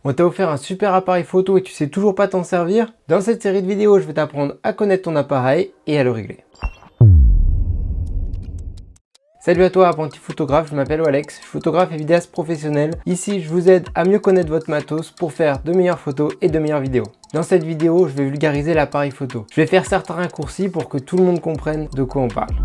On t'a offert un super appareil photo et tu sais toujours pas t'en servir? Dans cette série de vidéos, je vais t'apprendre à connaître ton appareil et à le régler. Salut à toi apprenti photographe, je m'appelle Alex, je suis photographe et vidéaste professionnel. Ici, je vous aide à mieux connaître votre matos pour faire de meilleures photos et de meilleures vidéos. Dans cette vidéo, je vais vulgariser l'appareil photo. Je vais faire certains raccourcis pour que tout le monde comprenne de quoi on parle.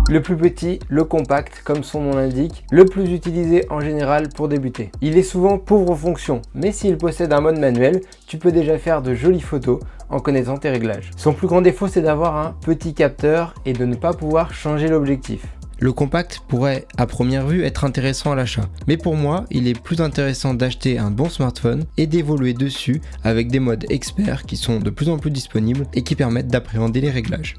Le plus petit, le compact, comme son nom l'indique, le plus utilisé en général pour débuter. Il est souvent pauvre en fonctions, mais s'il possède un mode manuel, tu peux déjà faire de jolies photos en connaissant tes réglages. Son plus grand défaut, c'est d'avoir un petit capteur et de ne pas pouvoir changer l'objectif. Le compact pourrait à première vue être intéressant à l'achat, mais pour moi, il est plus intéressant d'acheter un bon smartphone et d'évoluer dessus avec des modes experts qui sont de plus en plus disponibles et qui permettent d'appréhender les réglages.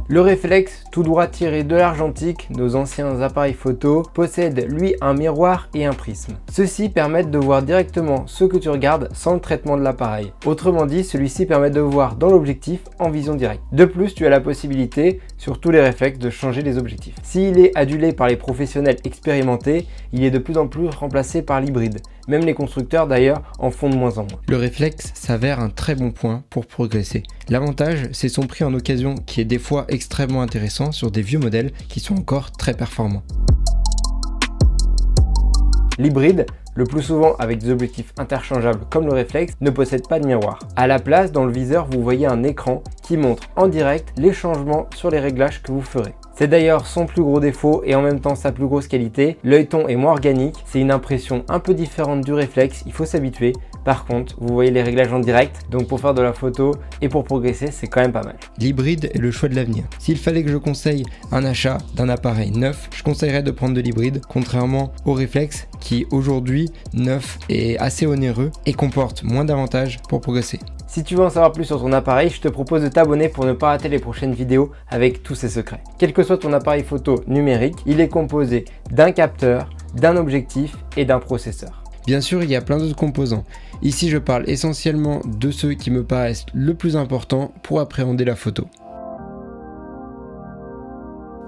Le réflexe, tout droit tiré de l'argentique, nos anciens appareils photo, possède lui un miroir et un prisme. Ceux-ci permettent de voir directement ce que tu regardes sans le traitement de l'appareil. Autrement dit, celui-ci permet de voir dans l'objectif en vision directe. De plus, tu as la possibilité, sur tous les réflexes, de changer les objectifs. S'il est adulé par les professionnels expérimentés, il est de plus en plus remplacé par l'hybride. Même les constructeurs d'ailleurs en font de moins en moins. Le réflexe s'avère un très bon point pour progresser. L'avantage, c'est son prix en occasion qui est des fois extrêmement intéressant sur des vieux modèles qui sont encore très performants. L'hybride, le plus souvent avec des objectifs interchangeables comme le réflexe, ne possède pas de miroir. À la place, dans le viseur, vous voyez un écran qui montre en direct les changements sur les réglages que vous ferez. C'est d'ailleurs son plus gros défaut et en même temps sa plus grosse qualité. L'œilleton est moins organique, c'est une impression un peu différente du réflexe, il faut s'habituer. Par contre, vous voyez les réglages en direct, donc pour faire de la photo et pour progresser, c'est quand même pas mal. L'hybride est le choix de l'avenir. S'il fallait que je conseille un achat d'un appareil neuf, je conseillerais de prendre de l'hybride, contrairement au réflexe qui aujourd'hui, neuf, est assez onéreux et comporte moins d'avantages pour progresser. Si tu veux en savoir plus sur ton appareil, je te propose de t'abonner pour ne pas rater les prochaines vidéos avec tous ses secrets. Quel que soit ton appareil photo numérique, il est composé d'un capteur, d'un objectif et d'un processeur. Bien sûr, il y a plein d'autres composants. Ici, je parle essentiellement de ceux qui me paraissent le plus important pour appréhender la photo.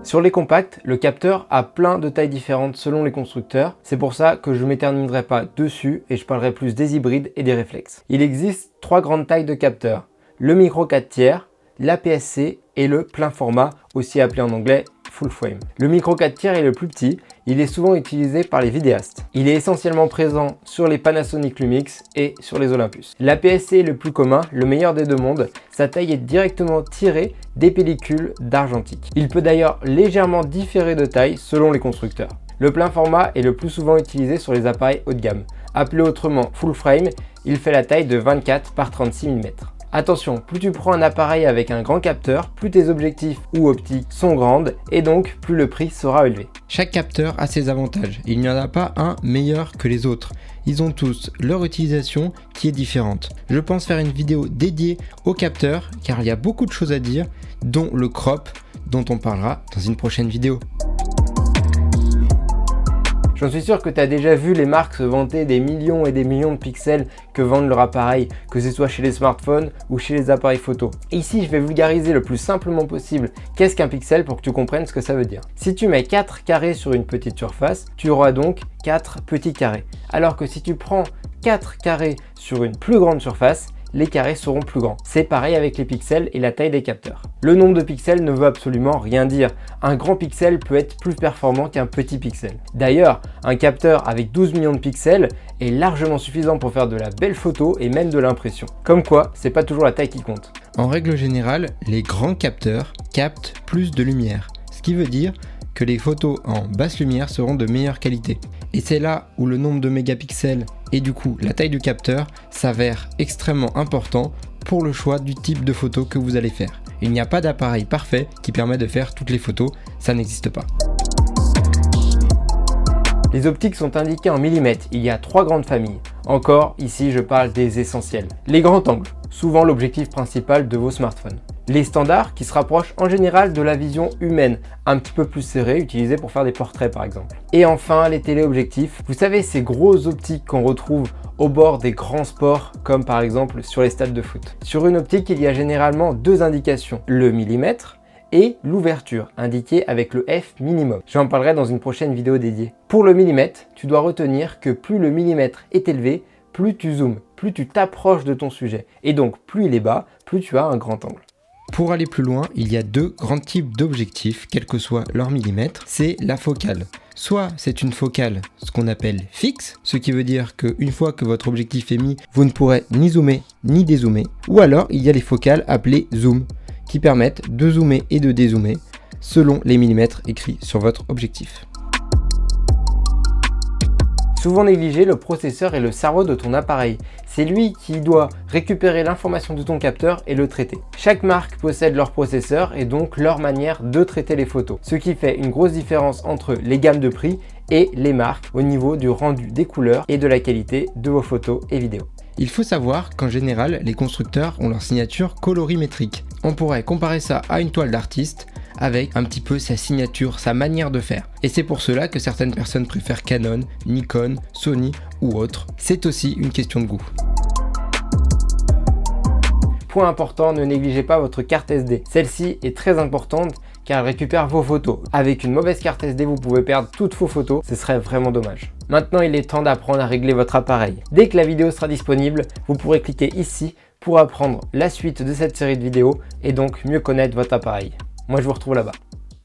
Sur les compacts, le capteur a plein de tailles différentes selon les constructeurs. C'est pour ça que je ne m'éterniserai pas dessus et je parlerai plus des hybrides et des réflexes. Il existe 3 grandes tailles de capteurs. Le micro 4 tiers, l'APS-C et le plein format, aussi appelé en anglais full frame. Le micro 4 tiers est le plus petit, il est souvent utilisé par les vidéastes. Il est essentiellement présent sur les Panasonic Lumix et sur les Olympus. L'APS-C est le plus commun, le meilleur des deux mondes. Sa taille est directement tirée des pellicules d'argentique. Il peut d'ailleurs légèrement différer de taille selon les constructeurs. Le plein format est le plus souvent utilisé sur les appareils haut de gamme. Appelé autrement full frame, il fait la taille de 24 par 36 mm. Attention, plus tu prends un appareil avec un grand capteur, plus tes objectifs ou optiques sont grandes et donc plus le prix sera élevé. Chaque capteur a ses avantages, il n'y en a pas un meilleur que les autres. Ils ont tous leur utilisation qui est différente. Je pense faire une vidéo dédiée aux capteurs car il y a beaucoup de choses à dire, dont le crop dont on parlera dans une prochaine vidéo. J'en suis sûr que tu as déjà vu les marques se vanter des millions et des millions de pixels que vendent leur appareil, que ce soit chez les smartphones ou chez les appareils photo. Ici, je vais vulgariser le plus simplement possible qu'est-ce qu'un pixel pour que tu comprennes ce que ça veut dire. Si tu mets 4 carrés sur une petite surface, tu auras donc 4 petits carrés. Alors que si tu prends 4 carrés sur une plus grande surface, les carrés seront plus grands. C'est pareil avec les pixels et la taille des capteurs. Le nombre de pixels ne veut absolument rien dire. Un grand pixel peut être plus performant qu'un petit pixel. D'ailleurs, un capteur avec 12 millions de pixels est largement suffisant pour faire de la belle photo et même de l'impression. Comme quoi, c'est pas toujours la taille qui compte. En règle générale, les grands capteurs captent plus de lumière, ce qui veut dire que les photos en basse lumière seront de meilleure qualité. Et c'est là où le nombre de mégapixels et du coup la taille du capteur s'avère extrêmement important pour le choix du type de photo que vous allez faire. Il n'y a pas d'appareil parfait qui permet de faire toutes les photos, ça n'existe pas. Les optiques sont indiquées en millimètres, il y a 3 grandes familles. Encore, ici je parle des essentiels. Les grands angles, souvent l'objectif principal de vos smartphones. Les standards qui se rapprochent en général de la vision humaine, un petit peu plus serrés, utilisés pour faire des portraits par exemple. Et enfin les téléobjectifs, vous savez ces grosses optiques qu'on retrouve au bord des grands sports comme par exemple sur les stades de foot. Sur une optique il y a généralement 2 indications, le millimètre et l'ouverture, indiquée avec le F minimum. J'en parlerai dans une prochaine vidéo dédiée. Pour le millimètre, tu dois retenir que plus le millimètre est élevé, plus tu zoomes, plus tu t'approches de ton sujet. Et donc, plus il est bas, plus tu as un grand angle. Pour aller plus loin, il y a deux grands types d'objectifs, quel que soit leur millimètre. C'est la focale. Soit c'est une focale, ce qu'on appelle fixe, ce qui veut dire qu'une fois que votre objectif est mis, vous ne pourrez ni zoomer ni dézoomer. Ou alors, il y a les focales appelées zoom, qui permettent de zoomer et de dézoomer selon les millimètres écrits sur votre objectif. Souvent négligé, le processeur est le cerveau de ton appareil. C'est lui qui doit récupérer l'information de ton capteur et le traiter. Chaque marque possède leur processeur et donc leur manière de traiter les photos. Ce qui fait une grosse différence entre les gammes de prix et les marques au niveau du rendu des couleurs et de la qualité de vos photos et vidéos. Il faut savoir qu'en général, les constructeurs ont leur signature colorimétrique. On pourrait comparer ça à une toile d'artiste avec un petit peu sa signature, sa manière de faire. Et c'est pour cela que certaines personnes préfèrent Canon, Nikon, Sony ou autres. C'est aussi une question de goût. Point important, ne négligez pas votre carte SD. Celle-ci est très importante car elle récupère vos photos. Avec une mauvaise carte SD, vous pouvez perdre toutes vos photos, ce serait vraiment dommage. Maintenant, il est temps d'apprendre à régler votre appareil. Dès que la vidéo sera disponible, vous pourrez cliquer ici pour apprendre la suite de cette série de vidéos et donc mieux connaître votre appareil. Moi, je vous retrouve là-bas.